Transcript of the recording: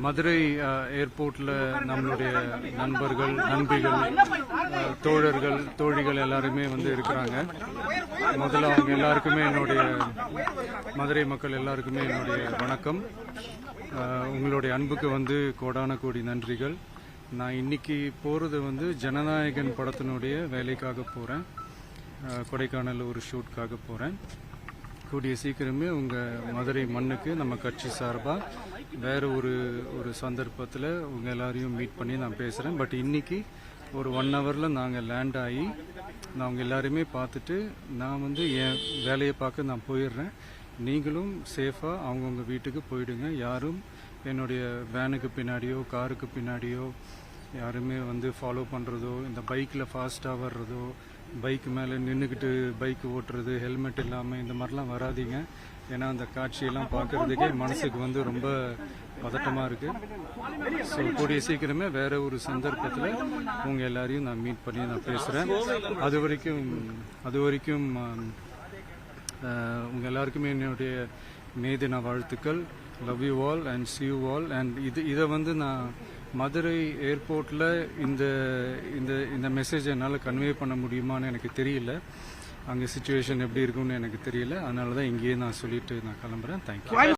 மதுரை ஏர்போர்ட்டில் நம்மளுடைய நண்பர்கள், நண்பிகள், தோழர்கள், தோழிகள் எல்லாருமே வந்து இருக்கிறாங்க. முதல்ல அவங்க எல்லாருக்குமே என்னுடைய மதுரை மக்கள் எல்லாருக்குமே என்னுடைய வணக்கம். உங்களுடைய அன்புக்கு வந்து கோடான கோடி நன்றிகள். நான் இன்னைக்கு போகிறது வந்து ஜனநாயகன் படத்தினுடைய வேலைக்காக போகிறேன். கொடைக்கானல் ஒரு ஷூட்காக போகிறேன். கூடிய சீக்கிரமே உங்கள் மதுரை மண்ணுக்கு நம்ம கட்சி சார்பாக வேறு ஒரு சந்தர்ப்பத்தில் உங்கள் எல்லாரையும் மீட் பண்ணி நான் பேசுகிறேன். பட் இன்னைக்கு ஒரு 1 ஹவரில் நாங்கள் லேண்ட் ஆகி நான் அவங்க எல்லாருமே பார்த்துட்டு நான் வந்து என் வேலையை பார்க்க நான் போயிடுறேன். நீங்களும் சேஃபாக அவங்கவுங்க வீட்டுக்கு போயிடுங்க. யாரும் என்னுடைய வேனுக்கு பின்னாடியோ காருக்கு பின்னாடியோ யாருமே வந்து ஃபாலோ பண்ணுறதோ, இந்த பைக்கில் ஃபாஸ்ட்டாக வர்றதோ, பைக் மேலே நின்றுக்கிட்டு பைக் ஓட்டுறது, ஹெல்மெட் இல்லாமல் இந்த மாதிரிலாம் வராதிங்க. ஏன்னா அந்த காட்சியெல்லாம் பார்க்குறதுக்கே மனசுக்கு வந்து ரொம்ப பதட்டமாக இருக்குது. ஸோ கூடிய சீக்கிரமே வேறு ஒரு சந்தர்ப்பத்தில் உங்கள் எல்லாரையும் நான் மீட் பண்ணி நான் பேசுகிறேன். அது வரைக்கும் உங்கள் எல்லாருக்குமே என்னுடைய மே தின வாழ்த்துக்கள். Love you all and see you all. And இதை வந்து நான் மதுரை ஏர்போர்ட்டில் இந்த மெசேஜ் என்னால் கன்வே பண்ண முடியுமான்னு எனக்கு தெரியல. அங்கே சிச்சுவேஷன் எப்படி இருக்குன்னு எனக்கு தெரியல. அதனால தான் இங்கேயே நான் சொல்லிட்டு நான் கிளம்புறேன். தேங்க்யூ.